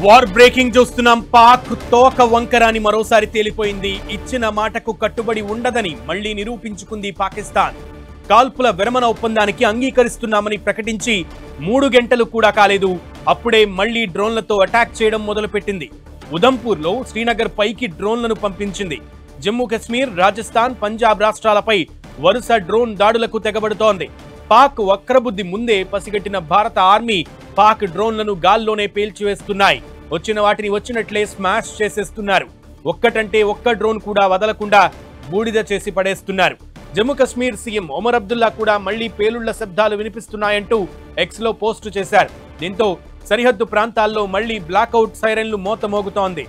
War breaking చూస్తున్నాం. పాక్ తోక వంకరాని మరోసారి తేలిపోయింది. ఇచ్చిన మాటకు కట్టుబడి ఉండదని మళ్లీ నిరూపించుకుంది పాకిస్తాన్. కాల్పుల విరమణ ఒప్పందానికి అంగీకరిస్తున్నామని ప్రకటించి 3 గంటలు కూడా కాలేదు. అప్పుడే మళ్లీ డ్రోన్లతో అటాక్ చేయడం మొదలుపెట్టింది. ఉదంపూర్లో శ్రీనగర్ పైకి డ్రోన్లను పంపించింది. జమ్మూ కశ్మీర్, రాజస్థాన్, పంజాబ్ రాష్ట్రాలపై వరుస డ్రోన్ దాడులకు తెగబడుతోంది. పాక్ వక్రబుద్ధి ముందే పసిగట్టిన భారత ఆర్మీ పాక్ డ్రోన్లను గాల్లోనే పేల్చివేస్తున్నాయి. వచ్చిన వాటిని వచ్చినట్లే స్మాష్ చేసేస్తున్నారు. ఒక్కటంటే ఒక్క డ్రోన్ కూడా వదలకుండా బూడిద చేసి పడేస్తున్నారు. జమ్మూ కశ్మీర్ సీఎం ఒమర్ అబ్దుల్లా కూడా మళ్లీ పేలుళ్ల శబ్దాలు వినిపిస్తున్నాయంటూ ఎక్స్ లో పోస్టు చేశారు. దీంతో సరిహద్దు ప్రాంతాల్లో మళ్లీ బ్లాక్అవుట్ సైరన్లు మోతమోగుతోంది.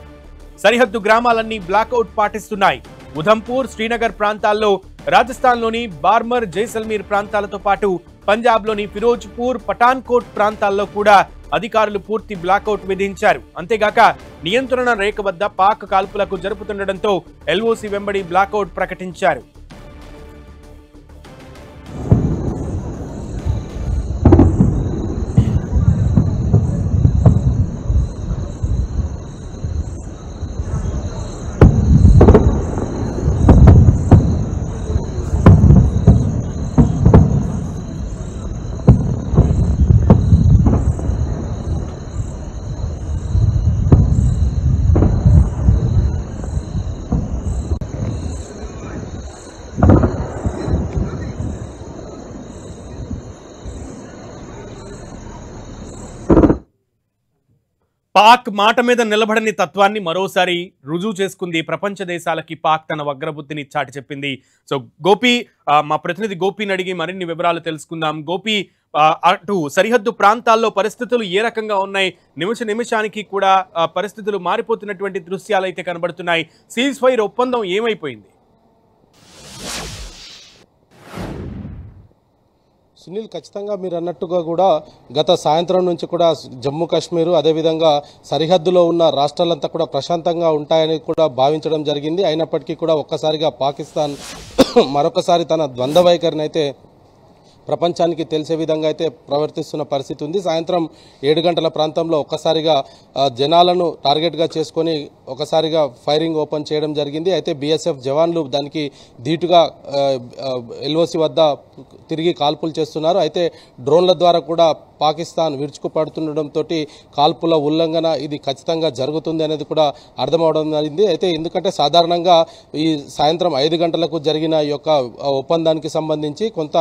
సరిహద్దు గ్రామాలన్నీ బ్లాక్అవుట్ పాటిస్తున్నాయి. ఉధంపూర్, శ్రీనగర్ ప్రాంతాల్లో, రాజస్థాన్లోని బార్మర్, జైసల్మీర్ ప్రాంతాలతో పాటు పంజాబ్లోని ఫిరోజ్పూర్, పఠాన్కోట్ ప్రాంతాల్లో కూడా అధికారులు పూర్తి బ్లాక్అవుట్ విధించారు. అంతేగాక నియంత్రణ రేఖ వద్ద పాక్ కాల్పులకు జరుపుతుండటంతో ఎల్ఓసి వెంబడి బ్లాక్అవుట్ ప్రకటించారు. పాక్ మాట మీద నిలబడని తత్వాన్ని మరోసారి రుజువు చేసుకుంది. ప్రపంచ దేశాలకి పాక్ తన వగ్రబుద్ధిని చాటి చెప్పింది. సో గోపి, మా ప్రతినిధి గోపిని అడిగి మరిన్ని వివరాలు తెలుసుకుందాం. గోపి, అటు సరిహద్దు ప్రాంతాల్లో పరిస్థితులు ఏ రకంగా ఉన్నాయి? నిమిషానికి కూడా పరిస్థితులు మారిపోతున్నటువంటి దృశ్యాలు అయితే కనబడుతున్నాయి. సీజ్ ఫైర్ ఒప్పందం ఏమైపోయింది? సునీల్, ఖచ్చితంగా మీరు అన్నట్టుగా కూడా గత సాయంత్రం నుంచి కూడా జమ్మూ కాశ్మీరు, అదేవిధంగా సరిహద్దులో ఉన్న రాష్ట్రాలంతా కూడా ప్రశాంతంగా ఉంటాయని కూడా భావించడం జరిగింది. అయినప్పటికీ కూడా ఒక్కసారిగా పాకిస్తాన్ మరొకసారి తన ద్వంద్వ వైఖరిని అయితే ప్రపంచానికి తెలిసే విధంగా అయితే ప్రవర్తిస్తున్న పరిస్థితి ఉంది. సాయంత్రం 7 గంటల ప్రాంతంలో ఒక్కసారిగా జనాలను టార్గెట్గా చేసుకొని ఒకసారిగా ఫైరింగ్ ఓపెన్ చేయడం జరిగింది. అయితే బీఎస్ఎఫ్ జవాన్లు దానికి ధీటుగా ఎల్ఓసి వద్ద తిరిగి కాల్పులు చేస్తున్నారు. అయితే డ్రోన్ల ద్వారా కూడా పాకిస్తాన్ విరుచుకుపడుతుండటంతో కాల్పుల ఉల్లంఘన ఇది ఖచ్చితంగా జరుగుతుంది అనేది కూడా అర్థమవడం జరిగింది. అయితే ఎందుకంటే సాధారణంగా ఈ సాయంత్రం 5 గంటలకు జరిగిన ఈ యొక్క ఒప్పందానికి సంబంధించి కొంత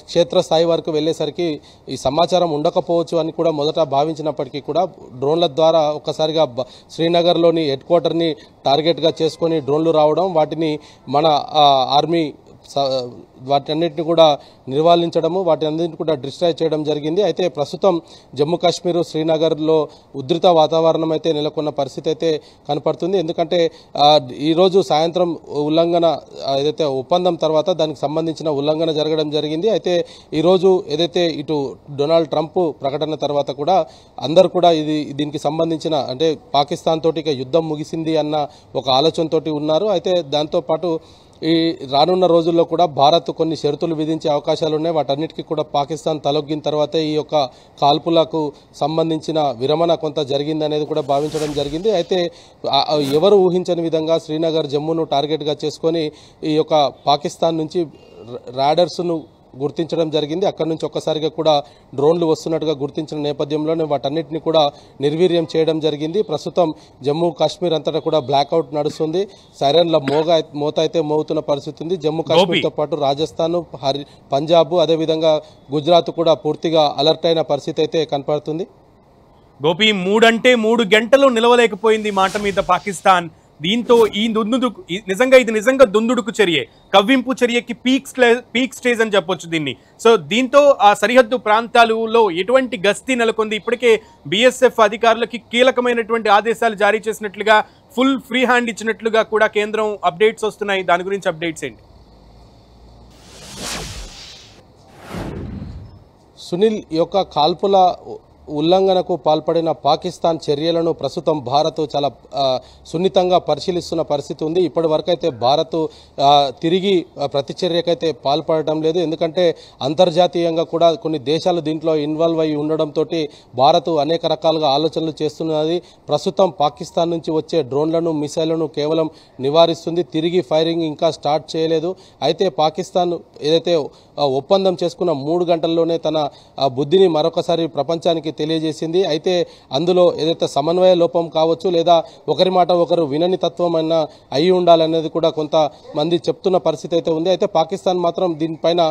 క్షేత్రస్థాయి వరకు వెళ్ళేసరికి ఈ సమాచారం ఉండకపోవచ్చు అని కూడా మొదట భావించినప్పటికీ కూడా డ్రోన్ల ద్వారా ఒక్కసారిగా శ్రీనగర్లోని హెడ్ క్వార్టర్ని టార్గెట్గా చేసుకొని డ్రోన్లు రావడం, వాటిని మన ఆర్మీ వాటన్నిటిని కూడా నిర్వాళించడము, వాటన్నిటిని కూడా డిస్ట్రాయ్ చేయడం జరిగింది. అయితే ప్రస్తుతం జమ్మూ కాశ్మీర్, శ్రీనగర్లో ఉధృత వాతావరణం అయితే నెలకొన్న పరిస్థితి అయితే కనపడుతుంది. ఎందుకంటే ఈరోజు సాయంత్రం ఉల్లంఘన ఏదైతే ఒప్పందం తర్వాత దానికి సంబంధించిన ఉల్లంఘన జరగడం జరిగింది. అయితే ఈరోజు ఏదైతే ఇటు డొనాల్డ్ ట్రంప్ ప్రకటన తర్వాత కూడా అందరూ కూడా దీనికి సంబంధించిన అంటే పాకిస్తాన్ తోటి ఇక యుద్ధం ముగిసింది అన్న ఒక ఆలోచనతోటి ఉన్నారు. అయితే దాంతోపాటు ఈ రానున్న రోజుల్లో కూడా భారత్ కొన్ని షరతులు విధించే అవకాశాలు ఉన్నాయి. వాటన్నిటికీ కూడా పాకిస్తాన్ తలొగ్గిన తర్వాతే ఈ యొక్క కాల్పులకు సంబంధించిన విరమణ కొంత జరిగిందనేది కూడా భావించడం జరిగింది. అయితే ఎవరు ఊహించని విధంగా శ్రీనగర్, జమ్మూను టార్గెట్గా చేసుకొని ఈ యొక్క పాకిస్తాన్ నుంచి రాడర్స్ను గుర్తించడం జరిగింది. అక్కడి నుంచి ఒక్కసారిగా కూడా డ్రోన్లు వస్తున్నట్టుగా గుర్తించిన నేపథ్యంలోనే వాటన్నిటిని కూడా నిర్వీర్యం చేయడం జరిగింది. ప్రస్తుతం జమ్మూ కాశ్మీర్ అంతటా కూడా బ్లాక్అవుట్ నడుస్తుంది. సైరన్ల మోత అయితే మోగుతున్న పరిస్థితి ఉంది. జమ్మూ కాశ్మీర్తో పాటు రాజస్థాన్, పంజాబ్, అదేవిధంగా గుజరాత్ కూడా పూర్తిగా అలర్ట్ అయిన పరిస్థితి అయితే కనపడుతుంది. గోపి, 3 గంటలు నిలవలేకపోయింది మాట మీద పాకిస్తాన్. దీంతో ఇది నిజంగా దుందుడుకు చర్యే, కవ్వింపు చర్యకి పీక్ స్టేజ్ అని చెప్పొచ్చు దీన్ని. సో దీంతో ఆ సరిహద్దు ప్రాంతాలలో ఎటువంటి గస్తీ నెలకొంది? ఇప్పటికే బీఎస్ఎఫ్ అధికారులకి కీలకమైనటువంటి ఆదేశాలు జారీ చేసినట్లుగా, ఫుల్ ఫ్రీ హ్యాండ్ ఇచ్చినట్లుగా కూడా కేంద్రం అప్డేట్స్ వస్తున్నాయి. దాని గురించి అప్డేట్స్ ఏంటి? సునీల్, ఈ యొక్క కాల్పుల ఉల్లంఘనకు పాల్పడిన పాకిస్తాన్ చర్యలను ప్రస్తుతం భారత్ చాలా సున్నితంగా పరిశీలిస్తున్న పరిస్థితి ఉంది. ఇప్పటి వరకైతే భారత్ తిరిగి ప్రతిచర్యకైతే పాల్పడటం లేదు. ఎందుకంటే అంతర్జాతీయంగా కూడా కొన్ని దేశాలు దీంట్లో ఇన్వాల్వ్ అయి ఉండడంతో భారత్ అనేక రకాలుగా ఆలోచనలు చేస్తున్నది. ప్రస్తుతం పాకిస్తాన్ నుంచి వచ్చే డ్రోన్లను మిసైళ్లను కేవలం నివారిస్తుంది. తిరిగి ఫైరింగ్ ఇంకా స్టార్ట్ చేయలేదు. అయితే పాకిస్తాన్ ఏదైతే ఒప్పందం చేసుకున్న 3 గంటల్లోనే తన బుద్ధిని మరొకసారి ప్రపంచానికి తెలియజేసింది. అయితే అందులో ఏదైతే సమన్వయ లోపం కావచ్చు లేదా ఒకరి మాట ఒకరు వినని తత్వం అయినా అయి ఉండాలనేది కూడా కొంతమంది చెప్తున్న పరిస్థితి అయితే ఉంది. అయితే పాకిస్తాన్ మాత్రం దీనిపైన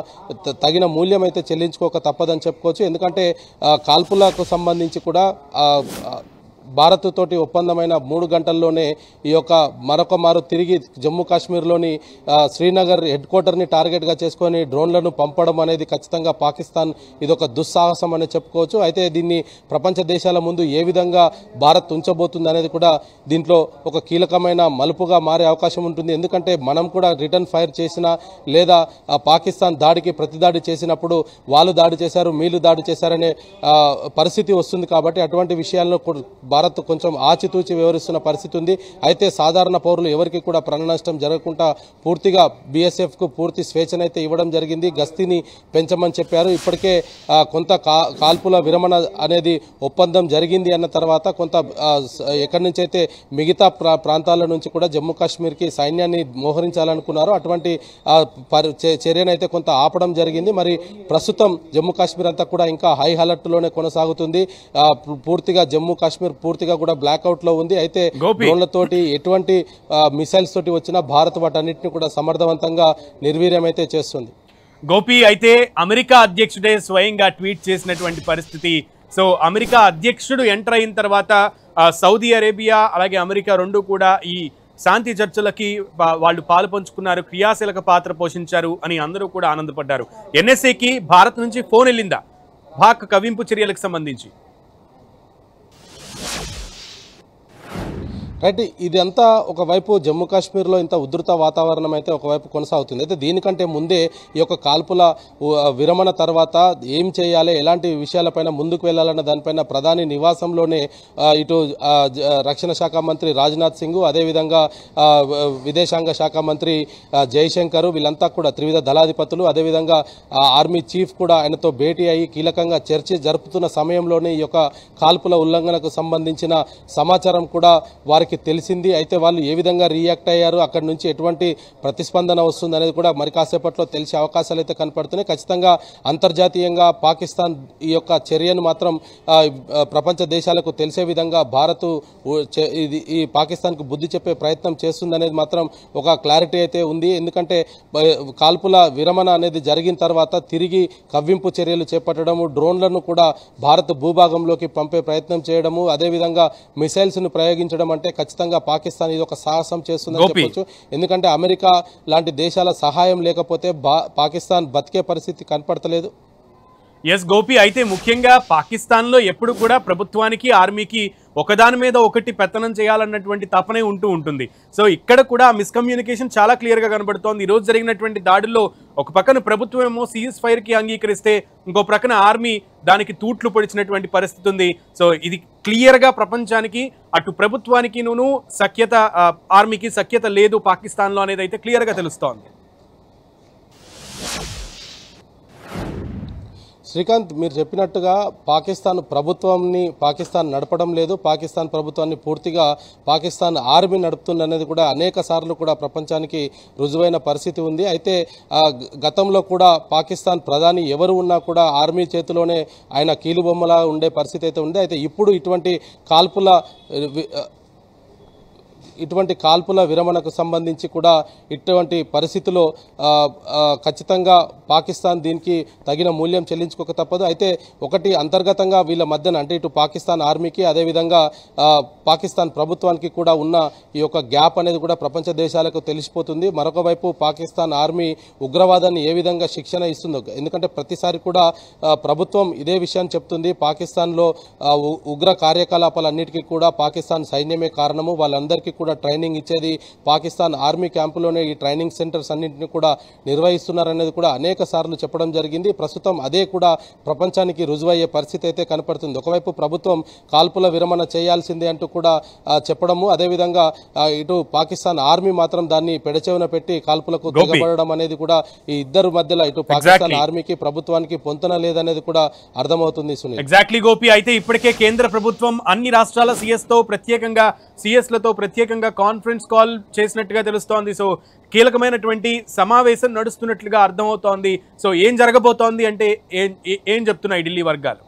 తగిన మూల్యం అయితే చెల్లించుకోక తప్పదని చెప్పుకోవచ్చు. ఎందుకంటే కాల్పులకు సంబంధించి కూడా భారత్ తోటి ఒప్పందమైన 3 గంటల్లోనే ఈ యొక్క మరొక మారు తిరిగి జమ్మూ కాశ్మీర్లోని శ్రీనగర్ హెడ్ క్వార్టర్ని టార్గెట్గా చేసుకొని డ్రోన్లను పంపడం అనేది ఖచ్చితంగా పాకిస్తాన్ ఇదొక దుస్సాహసం అని చెప్పుకోవచ్చు. అయితే దీన్ని ప్రపంచ దేశాల ముందు ఏ విధంగా భారత్ ఉంచబోతుంది అనేది కూడా దీంట్లో ఒక కీలకమైన మలుపుగా మారే అవకాశం ఉంటుంది. ఎందుకంటే మనం కూడా రిటర్న్ ఫైర్ చేసినా లేదా పాకిస్తాన్ దాడికి ప్రతిదాడి చేసినప్పుడు వాళ్ళు దాడి చేశారు వీళ్ళు దాడి చేశారనే పరిస్థితి వస్తుంది. కాబట్టి అటువంటి విషయాల్లో భారత్ కొంచెం ఆచితూచి వ్యవహరిస్తున్న పరిస్థితి ఉంది. అయితే సాధారణ పౌరులు ఎవరికి కూడా ప్రాణ నష్టం జరగకుండా పూర్తిగా బీఎస్ఎఫ్కు పూర్తి స్వేచ్ఛనైతే ఇవ్వడం జరిగింది. గస్తీని పెంచమని చెప్పారు. ఇప్పటికే కొంత కాల్పుల విరమణ అనేది ఒప్పందం జరిగింది అన్న తర్వాత కొంత ఎక్కడి నుంచి అయితే మిగతా ప్రాంతాల నుంచి కూడా జమ్మూ కాశ్మీర్కి సైన్యాన్ని మోహరించాలనుకున్నారు. అటువంటి చర్యనైతే కొంత ఆపడం జరిగింది. మరి ప్రస్తుతం జమ్మూ కాశ్మీర్ అంతా కూడా ఇంకా హై అలర్ట్లోనే కొనసాగుతుంది. పూర్తిగా జమ్మూ కాశ్మీర్ పూర్తిగా కూడా బ్లాక్అవుట్ లో ఉంది. అయితే డ్రోన్లతోటి ఎటువంటి మిసైల్స్ తోటి వచ్చినా భారత్ వాటన్నిటిని కూడా సమర్థవంతంగా నిర్వీర్యమైతే చేస్తుంది. గోపి, అయితే అమెరికా అధ్యక్షుడే స్వయంగా ట్వీట్ చేసినటువంటి పరిస్థితి. సో అమెరికా అధ్యక్షుడు ఎంటర్ అయిన తర్వాత సౌదీ అరేబియా అలాగే అమెరికా రెండు కూడా ఈ శాంతి చర్చలకి వాళ్ళు పాలు పంచుకున్నారు, క్రియాశీలక పాత్ర పోషించారు అని అందరూ కూడా ఆనందపడ్డారు. ఎన్ఎస్ఏకి భారత్ నుంచి ఫోన్ వెళ్ళిందా పాక్ కవింపు చర్యలకు సంబంధించి? రైట్, ఇదంతా ఒకవైపు జమ్మూ కాశ్మీర్లో ఇంత ఉధృత వాతావరణం అయితే ఒకవైపు కొనసాగుతుంది. అయితే దీనికంటే ముందే ఈ యొక్క కాల్పుల విరమణ తర్వాత ఏం చేయాలి, ఎలాంటి విషయాలపైన ముందుకు వెళ్లాలన్న దానిపైన ప్రధాని నివాసంలోనే ఇటు రక్షణ శాఖ మంత్రి రాజ్నాథ్ సింగ్, అదేవిధంగా విదేశాంగ శాఖ మంత్రి జైశంకర్, వీళ్ళంతా కూడా త్రివిధ దళాధిపతులు, అదేవిధంగా ఆర్మీ చీఫ్ కూడా ఆయనతో భేటీ అయ్యి కీలకంగా చర్చ జరుపుతున్న సమయంలోనే ఈ యొక్క కాల్పుల ఉల్లంఘనకు సంబంధించిన సమాచారం కూడా వారికి తెలిసింది. అయితే వాళ్ళు ఏ విధంగా రియాక్ట్ అయ్యారు, అక్కడి నుంచి ఎటువంటి ప్రతిస్పందన వస్తుంది అనేది కూడా మరి కాసేపట్లో తెలిసే అవకాశాలు అయితే కనపడుతున్నాయి. ఖచ్చితంగా అంతర్జాతీయంగా పాకిస్తాన్ ఈ యొక్క చర్యను మాత్రం ప్రపంచ దేశాలకు తెలిసే విధంగా భారత్ ఈ పాకిస్తాన్కు బుద్ధి చెప్పే ప్రయత్నం చేస్తుంది అనేది మాత్రం ఒక క్లారిటీ అయితే ఉంది. ఎందుకంటే కాల్పుల విరమణ అనేది జరిగిన తర్వాత తిరిగి కవ్వింపు చర్యలు చేపట్టడము, డ్రోన్లను కూడా భారత్ భూభాగంలోకి పంపే ప్రయత్నం చేయడము, అదేవిధంగా మిసైల్స్ ను ప్రయోగించడం అంటే ఖచ్చితంగా పాకిస్తాన్ ఇది ఒక సాహసం చేస్తుందని చెప్పొచ్చు. ఎందుకంటే అమెరికా లాంటి దేశాల సహాయం లేకపోతే పాకిస్తాన్ బతికే పరిస్థితి కనపడతలేదు. ఎస్ గోపి, అయితే ముఖ్యంగా పాకిస్తాన్లో ఎప్పుడు కూడా ప్రభుత్వానికి ఆర్మీకి ఒకదాని మీద ఒకటి పెత్తనం చేయాలన్నటువంటి తపనే ఉంటుంది. సో ఇక్కడ కూడా మిస్కమ్యూనికేషన్ చాలా క్లియర్గా కనబడుతోంది. ఈరోజు జరిగినటువంటి దాడుల్లో ఒక పక్కన ప్రభుత్వం ఏమో సీజ్ ఫైర్కి అంగీకరిస్తే ఇంకో ప్రక్కన ఆర్మీ దానికి తూట్లు పొడిచినటువంటి పరిస్థితి ఉంది. సో ఇది క్లియర్గా ప్రపంచానికి అటు ప్రభుత్వానికి సఖ్యత, ఆర్మీకి సఖ్యత లేదు పాకిస్తాన్లో అనేది అయితే క్లియర్గా తెలుస్తోంది. శ్రీకాంత్, మీరు చెప్పినట్టుగా పాకిస్తాన్ నడపడం లేదు, పాకిస్తాన్ ప్రభుత్వాన్ని పూర్తిగా పాకిస్తాన్ ఆర్మీ నడుపుతుందనేది కూడా అనేక సార్లు కూడా ప్రపంచానికి రుజువైన పరిస్థితి ఉంది. అయితే గతంలో కూడా పాకిస్తాన్ ప్రధాని ఎవరు ఉన్నా కూడా ఆర్మీ చేతిలోనే ఆయన కీలుబొమ్మలా ఉండే పరిస్థితి అయితే ఉంది. అయితే ఇప్పుడు ఇటువంటి కాల్పుల విరమణకు సంబంధించి కూడా ఇటువంటి పరిస్థితిలో ఖచ్చితంగా పాకిస్తాన్ దీనికి తగిన మూల్యం చెల్లించుకోక తప్పదు. అయితే ఒకటి అంతర్గతంగా వీళ్ళ మధ్యన అంటే ఇటు పాకిస్తాన్ ఆర్మీకి అదేవిధంగా పాకిస్తాన్ ప్రభుత్వానికి కూడా ఉన్న ఈ యొక్క గ్యాప్ అనేది కూడా ప్రపంచ దేశాలకు తెలిసిపోతుంది. మరొక వైపు పాకిస్తాన్ ఆర్మీ ఉగ్రవాదాన్ని ఏ విధంగా శిక్షణ ఇస్తుందో, ఎందుకంటే ప్రతిసారి కూడా ప్రభుత్వం ఇదే విషయాన్ని చెప్తుంది, పాకిస్తాన్లో ఉగ్ర కార్యకలాపాలన్నిటికీ కూడా పాకిస్తాన్ సైన్యమే కారణము, వాళ్ళందరికీ కూడా ట్రైనింగ్ ఇచ్చేది పాకిస్తాన్ ఆర్మీ క్యాంపులోనే ఈ ట్రైనింగ్ సెంటర్స్ అన్నింటినీ కూడా నిర్వహిస్తున్నారనేది కూడా అనేక సార్లు చెప్పడం జరిగింది. ప్రస్తుతం అదే కూడా ప్రపంచానికి రుజువయ్యే పరిస్థితి అయితే కనపడుతుంది. ఒకవైపు ప్రభుత్వం కాల్పుల విరమణ చేయాల్సిందే అంటూ కూడా చెప్పడము, అదేవిధంగా ఇటు పాకిస్తాన్ ఆర్మీ మాత్రం దాన్ని పెడచెవిన పెట్టి కాల్పులకు తెగబడడం అనేది కూడా ఈ ఇద్దరు మధ్యలో ఇటు పాకిస్తాన్ ఆర్మీకి ప్రభుత్వానికి పొంతన లేదనేది కూడా అర్థమవుతుంది. సునీల్, ఎగ్జాక్ట్లీ గోపి. అయితే ఇప్పటికే కేంద్ర ప్రభుత్వం అన్ని రాష్ట్రాల సిఎస్ లతో ప్రత్యేకంగా కాన్ఫరెన్స్ కాల్ చేసినట్టుగా తెలుస్తోంది. సో కీలకమైనటువంటి సమావేశం నడుస్తున్నట్లుగా అర్థమవుతోంది. సో ఏం జరగబోతోంది అంటే ఏం చెప్తున్నాయి ఢిల్లీ వర్గాలు?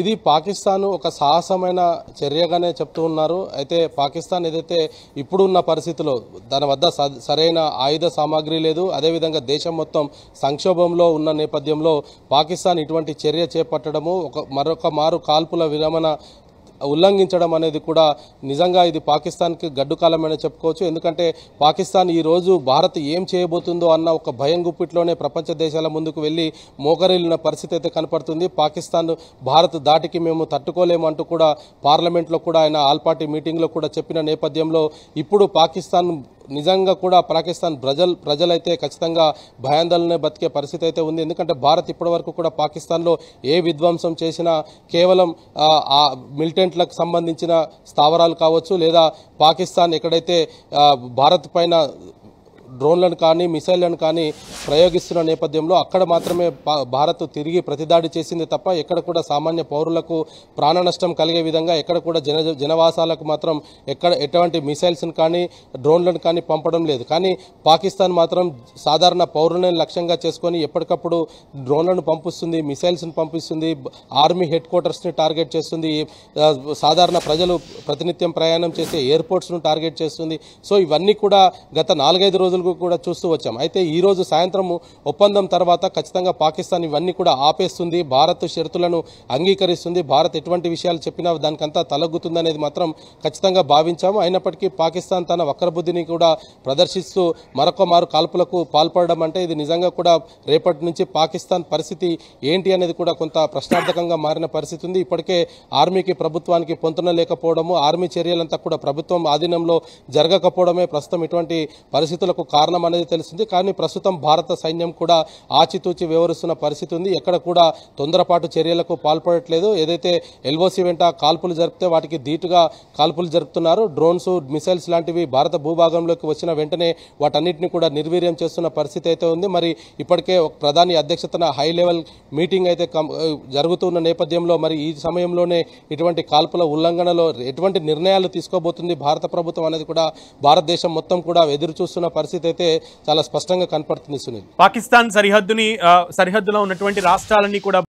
ఇది పాకిస్తాన్ ఒక సాహసమైన చర్యగానే చెప్తూ ఉన్నారు. అయితే పాకిస్తాన్ ఏదైతే ఇప్పుడున్న పరిస్థితిలో తన వద్ద సరైన ఆయుధ సామాగ్రి లేదు, అదేవిధంగా దేశం మొత్తం సంక్షోభంలో ఉన్న నేపథ్యంలో పాకిస్తాన్ ఇటువంటి చర్య చేపట్టడము, మరొక మారు కాల్పుల విరమణ ఉల్లంఘించడం అనేది కూడా నిజంగా ఇది పాకిస్తాన్కి గడ్డుకాలమని చెప్పుకోవచ్చు. ఎందుకంటే పాకిస్తాన్ ఈరోజు భారత్ ఏం చేయబోతుందో అన్న ఒక భయం గుప్పిట్లోనే ప్రపంచ దేశాల ముందుకు వెళ్ళి మోకరిల్లిన పరిస్థితి అయితే కనపడుతుంది. పాకిస్తాన్ భారత్ దాటికి మేము తట్టుకోలేము అంటూ కూడా పార్లమెంట్లో కూడా ఆయన ఆల్ పార్టీ మీటింగ్లో కూడా చెప్పిన నేపథ్యంలో ఇప్పుడు పాకిస్తాన్ నిజంగా కూడా పాకిస్తాన్ ప్రజలైతే ఖచ్చితంగా భయాందోళన బతికే పరిస్థితి అయితే ఉంది. ఎందుకంటే భారత్ ఇప్పటివరకు కూడా పాకిస్తాన్లో ఏ విధ్వంసం చేసినా కేవలం మిలిటెంట్లకు సంబంధించిన స్థావరాలు కావచ్చు, లేదా పాకిస్తాన్ ఎక్కడైతే భారత్ పైన డ్రోన్లను కానీ మిసైళ్లను కానీ ప్రయోగిస్తున్న నేపథ్యంలో అక్కడ మాత్రమే భారత్ తిరిగి ప్రతిదాడి చేసింది తప్ప ఎక్కడ కూడా సామాన్య పౌరులకు ప్రాణ నష్టం కలిగే విధంగా ఎక్కడ కూడా జనవాసాలకు మాత్రం ఎటువంటి మిసైల్స్ను కానీ డ్రోన్లను కానీ పంపడం లేదు. కానీ పాకిస్తాన్ మాత్రం సాధారణ పౌరులను లక్ష్యంగా చేసుకొని ఎప్పటికప్పుడు డ్రోన్లను పంపిస్తుంది, మిసైల్స్ను పంపిస్తుంది, ఆర్మీ హెడ్ క్వార్టర్స్ని టార్గెట్ చేస్తుంది, సాధారణ ప్రజలు ప్రతినిత్యం ప్రయాణం చేసే ఎయిర్పోర్ట్స్ను టార్గెట్ చేస్తుంది. సో ఇవన్నీ కూడా గత 4-5 రోజులు కూడా చూస్తూ వచ్చాం. అయితే ఈ రోజు సాయంత్రం ఒప్పందం తర్వాత ఖచ్చితంగా పాకిస్తాన్ ఇవన్నీ కూడా ఆపేస్తుంది, భారత్ షరతులను అంగీకరిస్తుంది, భారత్ ఎటువంటి విషయాలు చెప్పినా దానికంతా తలగ్గుతుంది అనేది మాత్రం ఖచ్చితంగా భావించాము. అయినప్పటికీ పాకిస్తాన్ తన వక్రబుద్ధిని కూడా ప్రదర్శిస్తూ మరొక మారు కాల్పులకు పాల్పడడం అంటే ఇది నిజంగా కూడా రేపటి నుంచి పాకిస్తాన్ పరిస్థితి ఏంటి అనేది కూడా కొంత ప్రశ్నార్థకంగా మారిన పరిస్థితి ఉంది. ఇప్పటికే ఆర్మీకి ప్రభుత్వానికి పొంతన లేకపోవడము, ఆర్మీ చర్యలంతా కూడా ప్రభుత్వం ఆధీనంలో జరగకపోవడమే ప్రస్తుతం ఇటువంటి పరిస్థితులకు కారణం అనేది తెలిసింది. కానీ ప్రస్తుతం భారత సైన్యం కూడా ఆచితూచి వ్యవహరిస్తున్న పరిస్థితి ఉంది. ఎక్కడ కూడా తొందరపాటు చర్యలకు పాల్పడట్లేదు. ఏదైతే ఎల్ఓసి వెంట కాల్పులు జరిపితే వాటికి ధీటుగా కాల్పులు జరుపుతున్నారు. డ్రోన్స్, మిసైల్స్ లాంటివి భారత భూభాగంలోకి వచ్చిన వెంటనే వాటన్నిటిని కూడా నిర్వీర్యం చేస్తున్న పరిస్థితి అయితే ఉంది. మరి ఇప్పటికే ఒక ప్రధాని అధ్యక్షతన హై లెవెల్ మీటింగ్ అయితే జరుగుతున్న నేపథ్యంలో మరి ఈ సమయంలోనే ఇటువంటి కాల్పుల ఉల్లంఘనలో ఎటువంటి నిర్ణయాలు తీసుకోబోతుంది భారత ప్రభుత్వం అనేది కూడా భారతదేశం మొత్తం కూడా ఎదురు చూస్తున్న పరిస్థితి అయితే చాలా స్పష్టంగా కనపడుతుంది. సునీల్, పాకిస్తాన్ సరిహద్దులో ఉన్నటువంటి రాష్ట్రాలన్నీ కూడా